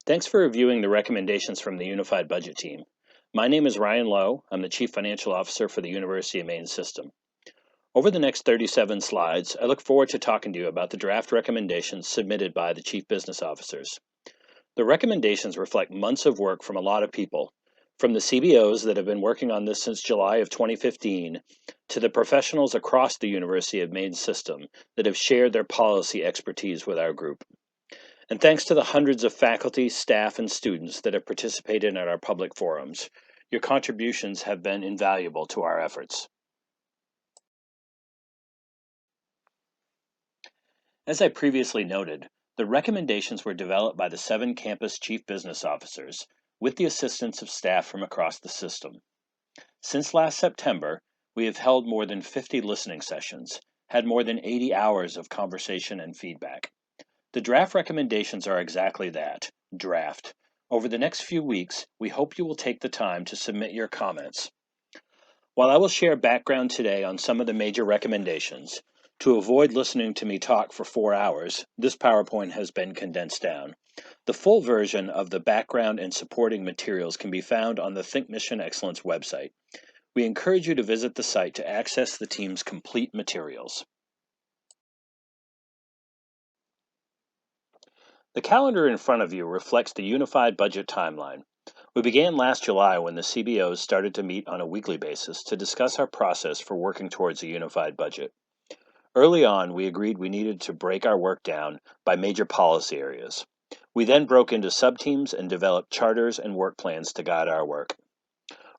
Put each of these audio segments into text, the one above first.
Thanks for reviewing the recommendations from the Unified Budget Team. My name is Ryan Lowe. I'm the Chief Financial Officer for the University of Maine System. Over the next 37 slides, I look forward to talking to you about the draft recommendations submitted by the Chief Business Officers. The recommendations reflect months of work from a lot of people, from the CBOs that have been working on this since July of 2015, to the professionals across the University of Maine System that have shared their policy expertise with our group. And thanks to the hundreds of faculty, staff, and students that have participated in our public forums, your contributions have been invaluable to our efforts. As I previously noted, the recommendations were developed by the 7 campus chief business officers with the assistance of staff from across the system. Since last September, we have held more than 50 listening sessions, had more than 80 hours of conversation and feedback. The draft recommendations are exactly that, draft. Over the next few weeks, we hope you will take the time to submit your comments. While I will share background today on some of the major recommendations, to avoid listening to me talk for 4 hours, this PowerPoint has been condensed down. The full version of the background and supporting materials can be found on the Think Mission Excellence website. We encourage you to visit the site to access the team's complete materials. The calendar in front of you reflects the unified budget timeline. We began last July when the CBOs started to meet on a weekly basis to discuss our process for working towards a unified budget. Early on, we agreed we needed to break our work down by major policy areas. We then broke into sub-teams and developed charters and work plans to guide our work.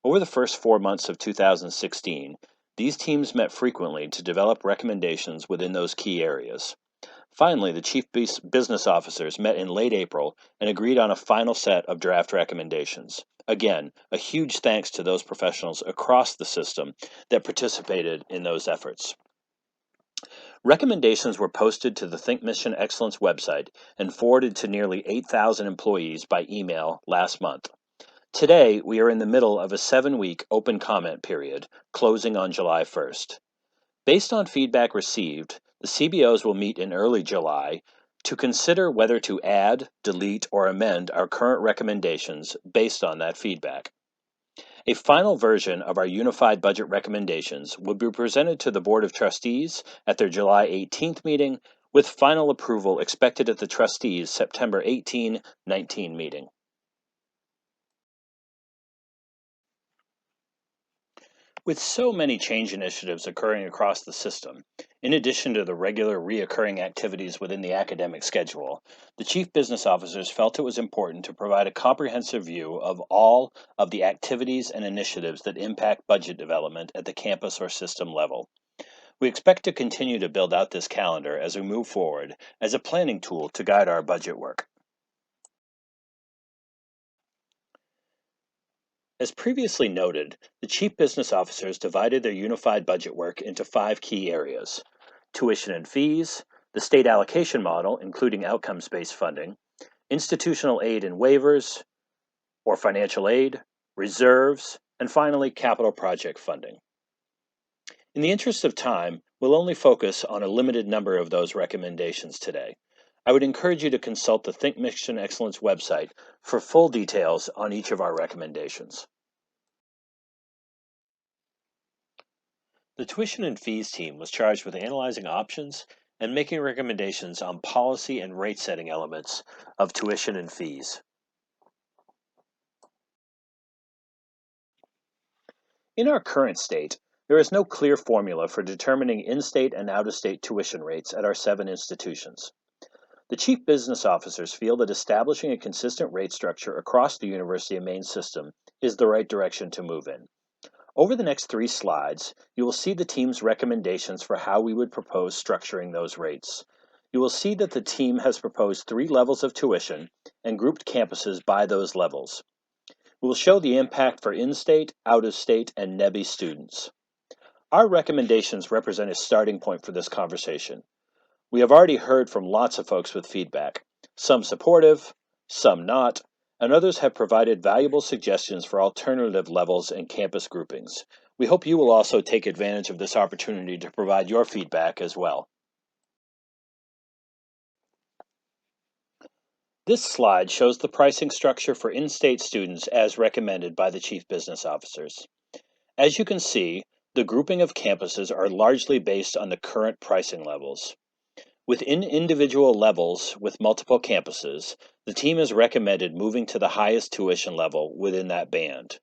Over the first 4 months of 2016, these teams met frequently to develop recommendations within those key areas. Finally, the chief business officers met in late April and agreed on a final set of draft recommendations. Again, a huge thanks to those professionals across the system that participated in those efforts. Recommendations were posted to the Think Mission Excellence website and forwarded to nearly 8,000 employees by email last month. Today, we are in the middle of a 7-week open comment period, closing on July 1st. Based on feedback received, the CBOs will meet in early July to consider whether to add, delete, or amend our current recommendations based on that feedback. A final version of our unified budget recommendations will be presented to the Board of Trustees at their July 18th meeting, with final approval expected at the Trustees' September 18-19 meeting. With so many change initiatives occurring across the system, in addition to the regular reoccurring activities within the academic schedule, the Chief Business Officers felt it was important to provide a comprehensive view of all of the activities and initiatives that impact budget development at the campus or system level. We expect to continue to build out this calendar as we move forward as a planning tool to guide our budget work. As previously noted, the Chief Business Officers divided their unified budget work into 5 key areas: tuition and fees, the state allocation model, including outcomes-based funding, institutional aid and waivers, or financial aid, reserves, and finally, capital project funding. In the interest of time, we'll only focus on a limited number of those recommendations today. I would encourage you to consult the Think Mission Excellence website for full details on each of our recommendations. The tuition and fees team was charged with analyzing options and making recommendations on policy and rate-setting elements of tuition and fees. In our current state, there is no clear formula for determining in-state and out-of-state tuition rates at our 7 institutions. The Chief Business Officers feel that establishing a consistent rate structure across the University of Maine system is the right direction to move in. Over the next 3 slides, you will see the team's recommendations for how we would propose structuring those rates. You will see that the team has proposed 3 levels of tuition and grouped campuses by those levels. We will show the impact for in-state, out-of-state, and NEBI students. Our recommendations represent a starting point for this conversation. We have already heard from lots of folks with feedback, some supportive, some not, and others have provided valuable suggestions for alternative levels and campus groupings. We hope you will also take advantage of this opportunity to provide your feedback as well. This slide shows the pricing structure for in-state students as recommended by the Chief Business Officers. As you can see, the grouping of campuses are largely based on the current pricing levels. Within individual levels with multiple campuses, the team has recommended moving to the highest tuition level within that band.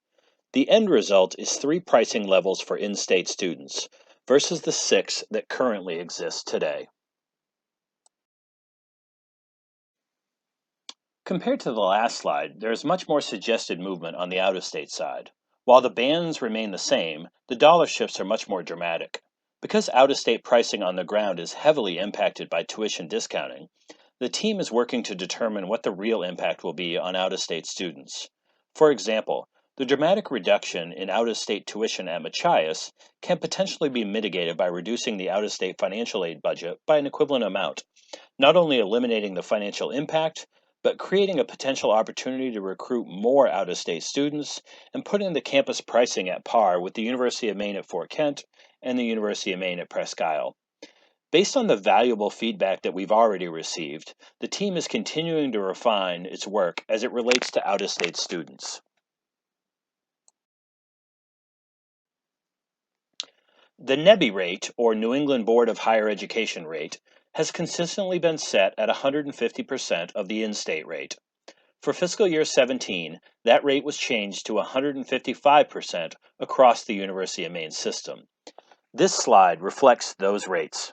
The end result is 3 pricing levels for in-state students versus the 6 that currently exist today. Compared to the last slide, there is much more suggested movement on the out-of-state side. While the bands remain the same, the dollar shifts are much more dramatic. Because out-of-state pricing on the ground is heavily impacted by tuition discounting, the team is working to determine what the real impact will be on out-of-state students. For example, the dramatic reduction in out-of-state tuition at Machias can potentially be mitigated by reducing the out-of-state financial aid budget by an equivalent amount, not only eliminating the financial impact, but creating a potential opportunity to recruit more out-of-state students and putting the campus pricing at par with the University of Maine at Fort Kent and the University of Maine at Presque Isle. Based on the valuable feedback that we've already received, the team is continuing to refine its work as it relates to out-of-state students. The NEBI rate, or New England Board of Higher Education rate, has consistently been set at 150% of the in-state rate. For fiscal year 17, that rate was changed to 155% across the University of Maine system. This slide reflects those rates.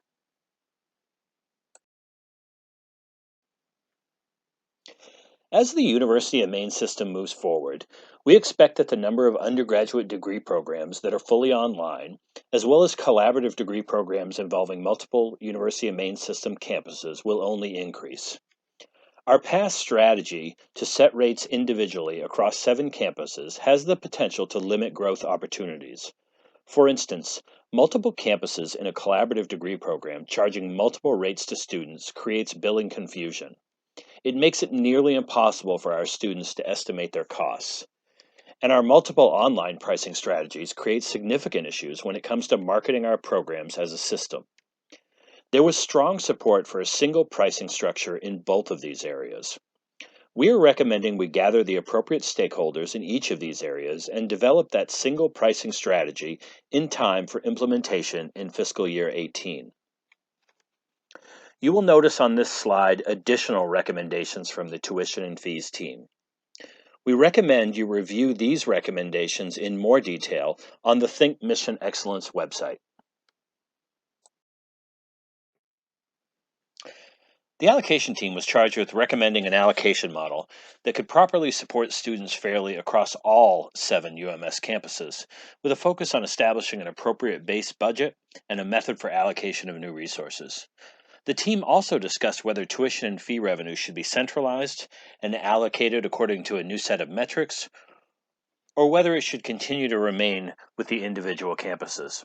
As the University of Maine system moves forward, we expect that the number of undergraduate degree programs that are fully online, as well as collaborative degree programs involving multiple University of Maine system campuses, will only increase. Our past strategy to set rates individually across 7 campuses has the potential to limit growth opportunities. For instance, multiple campuses in a collaborative degree program charging multiple rates to students creates billing confusion. It makes it nearly impossible for our students to estimate their costs. And our multiple online pricing strategies create significant issues when it comes to marketing our programs as a system. There was strong support for a single pricing structure in both of these areas. We are recommending we gather the appropriate stakeholders in each of these areas and develop that single pricing strategy in time for implementation in fiscal year 18. You will notice on this slide additional recommendations from the tuition and fees team. We recommend you review these recommendations in more detail on the Think Mission Excellence website. The allocation team was charged with recommending an allocation model that could properly support students fairly across all 7 UMS campuses, with a focus on establishing an appropriate base budget and a method for allocation of new resources. The team also discussed whether tuition and fee revenue should be centralized and allocated according to a new set of metrics, or whether it should continue to remain with the individual campuses.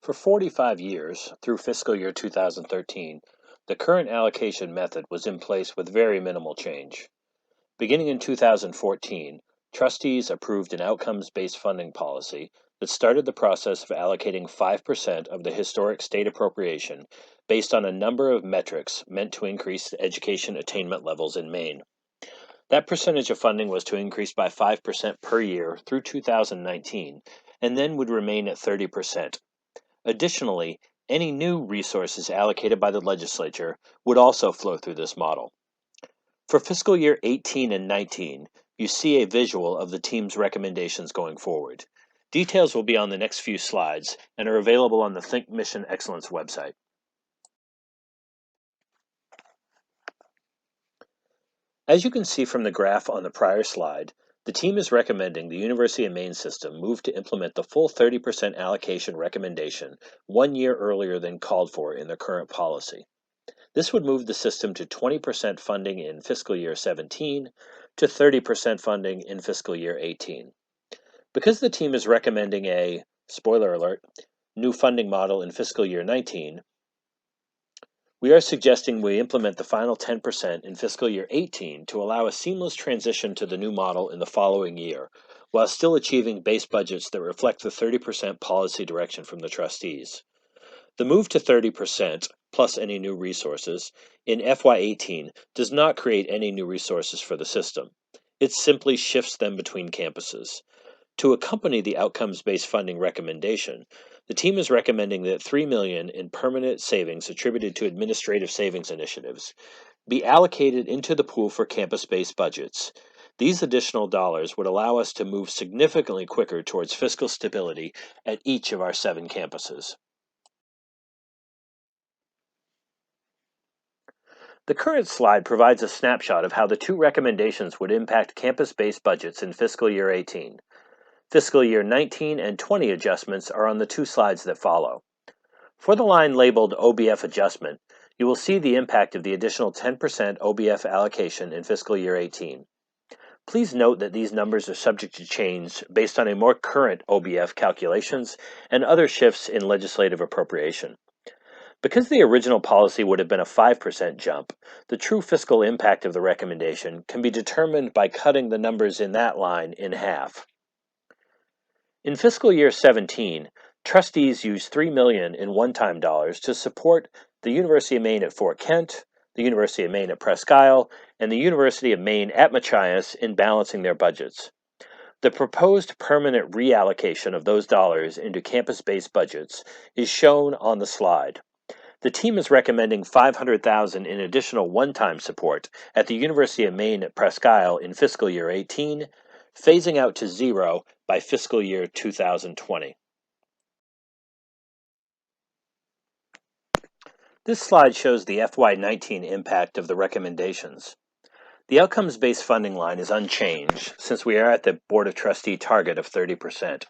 For 45 years, through fiscal year 2013, the current allocation method was in place with very minimal change. Beginning in 2014, trustees approved an outcomes-based funding policy that started the process of allocating 5% of the historic state appropriation based on a number of metrics meant to increase education attainment levels in Maine. That percentage of funding was to increase by 5% per year through 2019, and then would remain at 30%. Additionally, any new resources allocated by the legislature would also flow through this model. For fiscal year 18 and 19, you see a visual of the team's recommendations going forward. Details will be on the next few slides and are available on the Think Mission Excellence website. As you can see from the graph on the prior slide, the team is recommending the University of Maine system move to implement the full 30% allocation recommendation 1 year earlier than called for in the current policy. This would move the system to 20% funding in fiscal year 17 to 30% funding in fiscal year 18. Because the team is recommending a, spoiler alert, new funding model in fiscal year 19, we are suggesting we implement the final 10% in fiscal year 18 to allow a seamless transition to the new model in the following year, while still achieving base budgets that reflect the 30% policy direction from the trustees. The move to 30% plus any new resources, in FY18 does not create any new resources for the system. It simply shifts them between campuses. To accompany the outcomes-based funding recommendation, the team is recommending that $3 million in permanent savings attributed to administrative savings initiatives be allocated into the pool for campus-based budgets. These additional dollars would allow us to move significantly quicker towards fiscal stability at each of our 7 campuses. The current slide provides a snapshot of how the 2 recommendations would impact campus-based budgets in fiscal year 18. Fiscal year 19 and 20 adjustments are on the 2 slides that follow. For the line labeled OBF adjustment, you will see the impact of the additional 10% OBF allocation in fiscal year 18. Please note that these numbers are subject to change based on a more current OBF calculations and other shifts in legislative appropriation. Because the original policy would have been a 5% jump, the true fiscal impact of the recommendation can be determined by cutting the numbers in that line in half. In fiscal year 17, trustees used $3 million in one-time dollars to support the University of Maine at Fort Kent, the University of Maine at Presque Isle, and the University of Maine at Machias in balancing their budgets. The proposed permanent reallocation of those dollars into campus-based budgets is shown on the slide. The team is recommending $500,000 in additional one-time support at the University of Maine at Presque Isle in fiscal year 18, phasing out to zero by fiscal year 2020. This slide shows the FY19 impact of the recommendations. The outcomes-based funding line is unchanged since we are at the Board of Trustee target of 30%.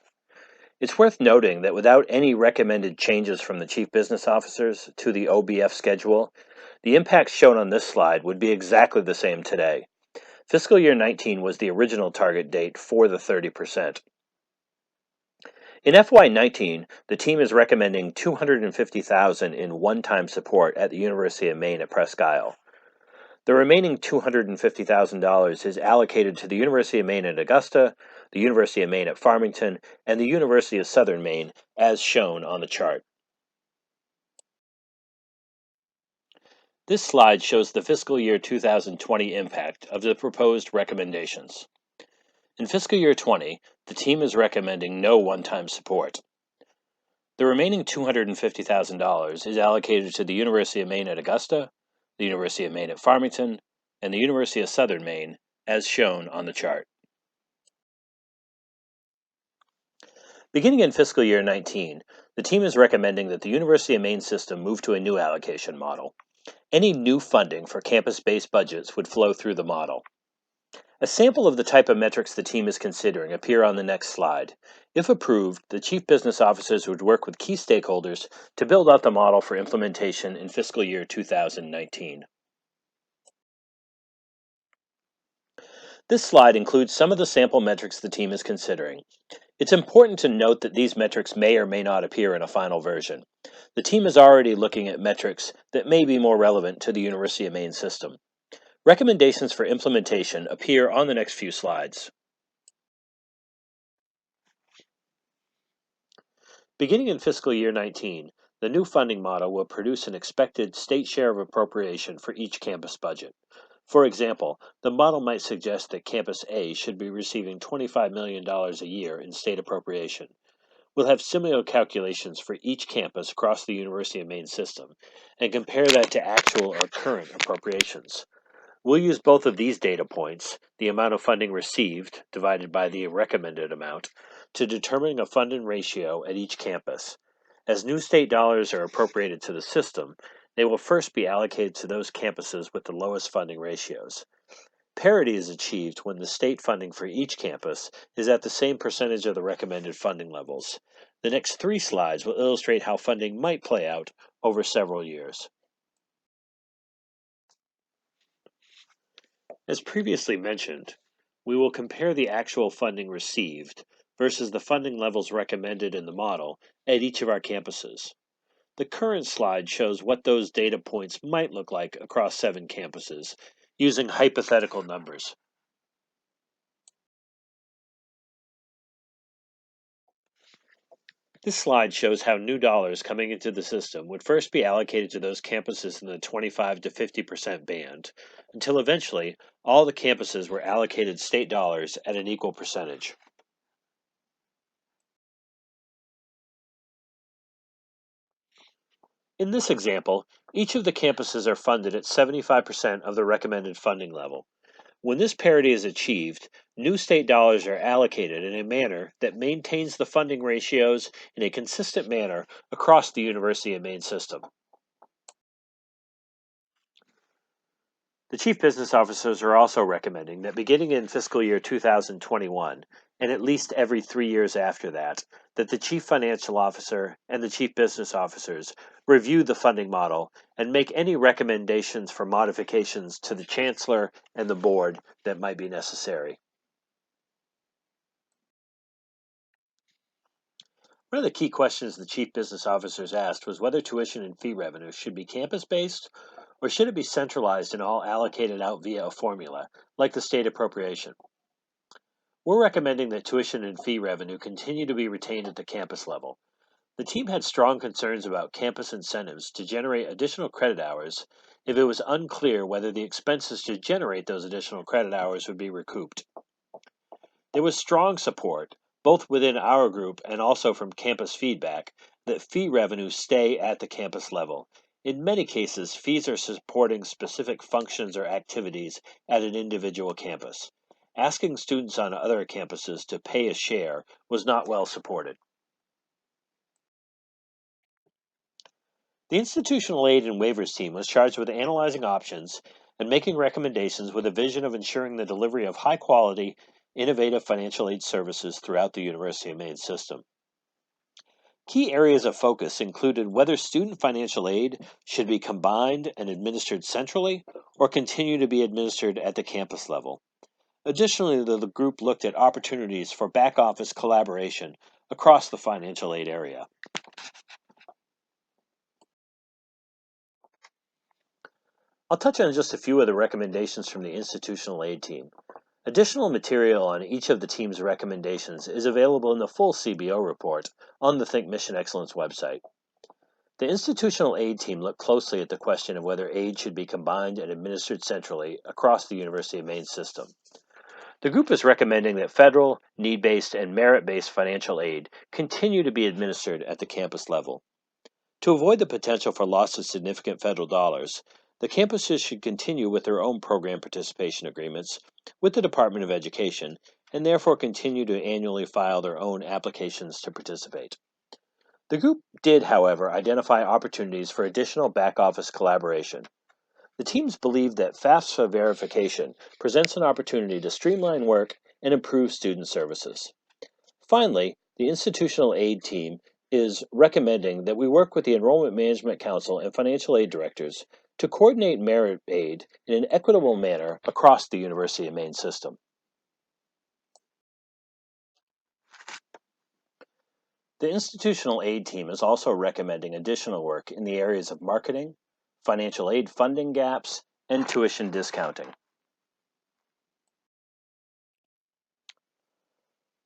It's worth noting that without any recommended changes from the Chief Business Officers to the OBF schedule, the impacts shown on this slide would be exactly the same today. Fiscal year 19 was the original target date for the 30%. In FY19, the team is recommending $250,000 in one-time support at the University of Maine at Presque Isle. The remaining $250,000 is allocated to the University of Maine at Augusta, the University of Maine at Farmington, and the University of Southern Maine, as shown on the chart. This slide shows the fiscal year 2020 impact of the proposed recommendations. In fiscal year 20, the team is recommending no one-time support. The remaining $250,000 is allocated to the University of Maine at Augusta, the University of Maine at Farmington, and the University of Southern Maine, as shown on the chart. Beginning in fiscal year 19, the team is recommending that the University of Maine system move to a new allocation model. Any new funding for campus-based budgets would flow through the model. A sample of the type of metrics the team is considering appear on the next slide. If approved, the Chief Business Officers would work with key stakeholders to build out the model for implementation in fiscal year 2019. This slide includes some of the sample metrics the team is considering. It's important to note that these metrics may or may not appear in a final version. The team is already looking at metrics that may be more relevant to the University of Maine system. Recommendations for implementation appear on the next few slides. Beginning in fiscal year 19, the new funding model will produce an expected state share of appropriation for each campus budget. For example, the model might suggest that Campus A should be receiving $25 million a year in state appropriation. We'll have similar calculations for each campus across the University of Maine system and compare that to actual or current appropriations. We'll use both of these data points, the amount of funding received divided by the recommended amount, to determine a funding ratio at each campus. As new state dollars are appropriated to the system, they will first be allocated to those campuses with the lowest funding ratios. Parity is achieved when the state funding for each campus is at the same percentage of the recommended funding levels. The next 3 slides will illustrate how funding might play out over several years. As previously mentioned, we will compare the actual funding received versus the funding levels recommended in the model at each of our campuses. The current slide shows what those data points might look like across 7 campuses, using hypothetical numbers. This slide shows how new dollars coming into the system would first be allocated to those campuses in the 25 to 50% band, until eventually all the campuses were allocated state dollars at an equal percentage. In this example, each of the campuses are funded at 75% of the recommended funding level. When this parity is achieved, new state dollars are allocated in a manner that maintains the funding ratios in a consistent manner across the University of Maine system. The chief business officers are also recommending that beginning in fiscal year 2021, and at least every 3 years after that the chief financial officer and the chief business officers review the funding model and make any recommendations for modifications to the chancellor and the board that might be necessary. One of the key questions the chief business officers asked was whether tuition and fee revenue should be campus based or should it be centralized and all allocated out via a formula, like the state appropriation. We're recommending that tuition and fee revenue continue to be retained at the campus level. The team had strong concerns about campus incentives to generate additional credit hours if it was unclear whether the expenses to generate those additional credit hours would be recouped. There was strong support, both within our group and also from campus feedback, that fee revenue stay at the campus level. In many cases, fees are supporting specific functions or activities at an individual campus. Asking students on other campuses to pay a share was not well supported. The institutional aid and waivers team was charged with analyzing options and making recommendations with a vision of ensuring the delivery of high quality, innovative financial aid services throughout the University of Maine system. Key areas of focus included whether student financial aid should be combined and administered centrally or continue to be administered at the campus level. Additionally, the group looked at opportunities for back office collaboration across the financial aid area. I'll touch on just a few of the recommendations from the institutional aid team. Additional material on each of the team's recommendations is available in the full CBO report on the Think Mission Excellence website. The institutional aid team looked closely at the question of whether aid should be combined and administered centrally across the University of Maine system. The group is recommending that federal, need-based, and merit-based financial aid continue to be administered at the campus level. To avoid the potential for loss of significant federal dollars, the campuses should continue with their own program participation agreements with the Department of Education and therefore continue to annually file their own applications to participate. The group did, however, identify opportunities for additional back office collaboration. The teams believe that FAFSA verification presents an opportunity to streamline work and improve student services. Finally, the institutional aid team is recommending that we work with the Enrollment Management Council and financial aid directors to coordinate merit aid in an equitable manner across the University of Maine system. The institutional aid team is also recommending additional work in the areas of marketing, financial aid funding gaps, and tuition discounting.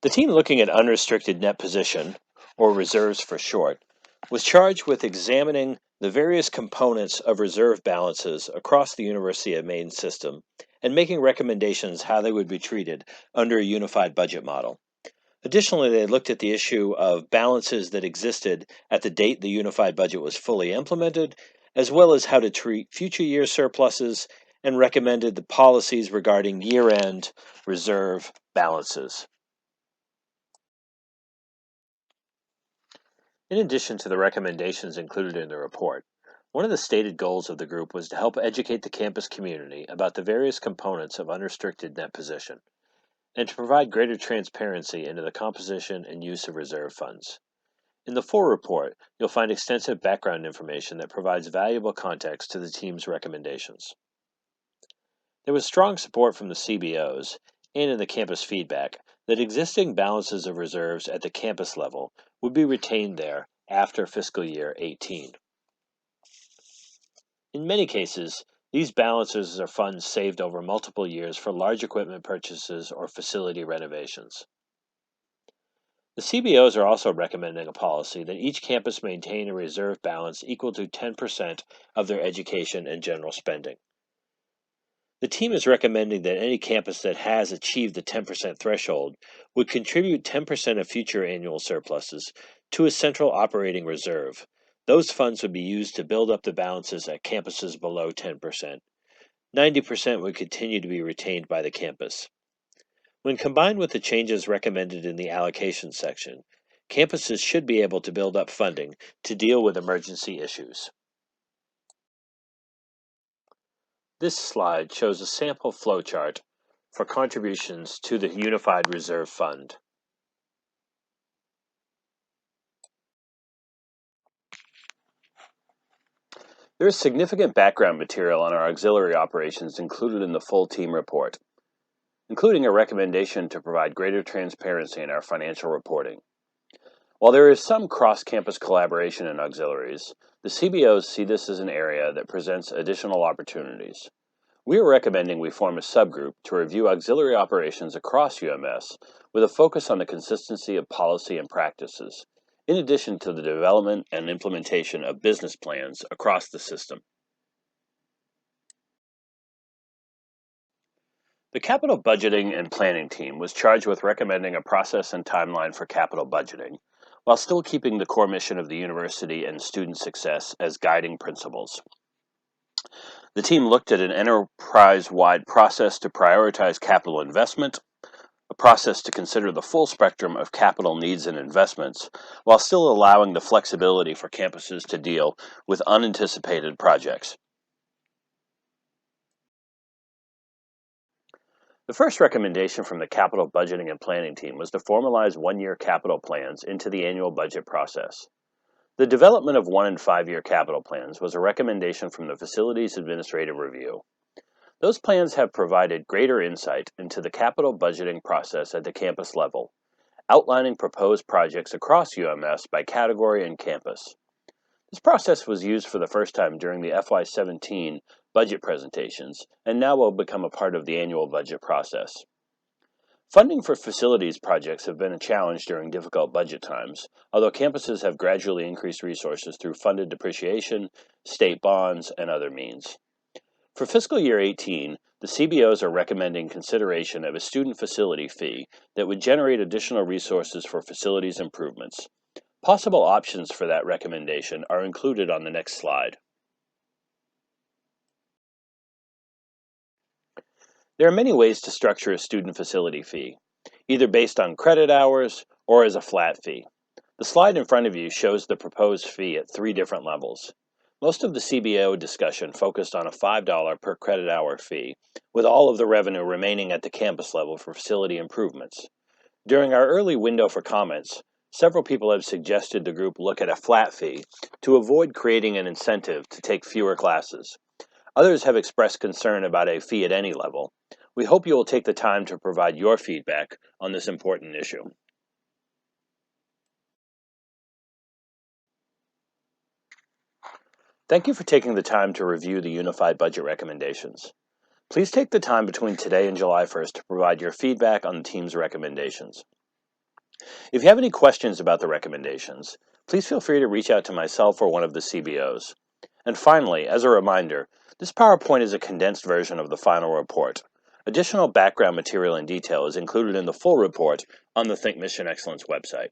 The team looking at unrestricted net position, or reserves for short, was charged with examining the various components of reserve balances across the University of Maine system and making recommendations how they would be treated under a unified budget model. Additionally, they looked at the issue of balances that existed at the date the unified budget was fully implemented, as well as how to treat future year surpluses, and recommended the policies regarding year-end reserve balances. In addition to the recommendations included in the report, one of the stated goals of the group was to help educate the campus community about the various components of unrestricted net position and to provide greater transparency into the composition and use of reserve funds. In the full report, you'll find extensive background information that provides valuable context to the team's recommendations. There was strong support from the CBOs and in the campus feedback that existing balances of reserves at the campus level would be retained there after fiscal year 18. In many cases, these balances are funds saved over multiple years for large equipment purchases or facility renovations. The CBOs are also recommending a policy that each campus maintain a reserve balance equal to 10% of their education and general spending. The team is recommending that any campus that has achieved the 10% threshold would contribute 10% of future annual surpluses to a central operating reserve. Those funds would be used to build up the balances at campuses below 10%. 90% would continue to be retained by the campus. When combined with the changes recommended in the allocation section, campuses should be able to build up funding to deal with emergency issues. This slide shows a sample flowchart for contributions to the Unified Reserve Fund. There is significant background material on our auxiliary operations included in the full team report, including a recommendation to provide greater transparency in our financial reporting. While there is some cross-campus collaboration in auxiliaries, the CBOs see this as an area that presents additional opportunities. We are recommending we form a subgroup to review auxiliary operations across UMS with a focus on the consistency of policy and practices, in addition to the development and implementation of business plans across the system. The Capital Budgeting and Planning Team was charged with recommending a process and timeline for capital budgeting, while still keeping the core mission of the university and student success as guiding principles. The team looked at an enterprise-wide process to prioritize capital investment, a process to consider the full spectrum of capital needs and investments, while still allowing the flexibility for campuses to deal with unanticipated projects. The first recommendation from the Capital Budgeting and Planning Team was to formalize one-year capital plans into the annual budget process. The development of 1- and 5-year capital plans was a recommendation from the Facilities Administrative Review. Those plans have provided greater insight into the capital budgeting process at the campus level, outlining proposed projects across UMS by category and campus. This process was used for the first time during the FY17 budget presentations and now will become a part of the annual budget process. Funding for facilities projects have been a challenge during difficult budget times, although campuses have gradually increased resources through funded depreciation, state bonds, and other means. For Fiscal Year 18, the CBOs are recommending consideration of a student facility fee that would generate additional resources for facilities improvements. Possible options for that recommendation are included on the next slide. There are many ways to structure a student facility fee, either based on credit hours or as a flat fee. The slide in front of you shows the proposed fee at 3 different levels. Most of the CBO discussion focused on a $5 per credit hour fee, with all of the revenue remaining at the campus level for facility improvements. During our early window for comments, several people have suggested the group look at a flat fee to avoid creating an incentive to take fewer classes. Others have expressed concern about a fee at any level. We hope you will take the time to provide your feedback on this important issue. Thank you for taking the time to review the Unified Budget recommendations. Please take the time between today and July 1st to provide your feedback on the team's recommendations. If you have any questions about the recommendations, please feel free to reach out to myself or one of the CBOs. And finally, as a reminder, this PowerPoint is a condensed version of the final report. Additional background material and detail is included in the full report on the Think Mission Excellence website.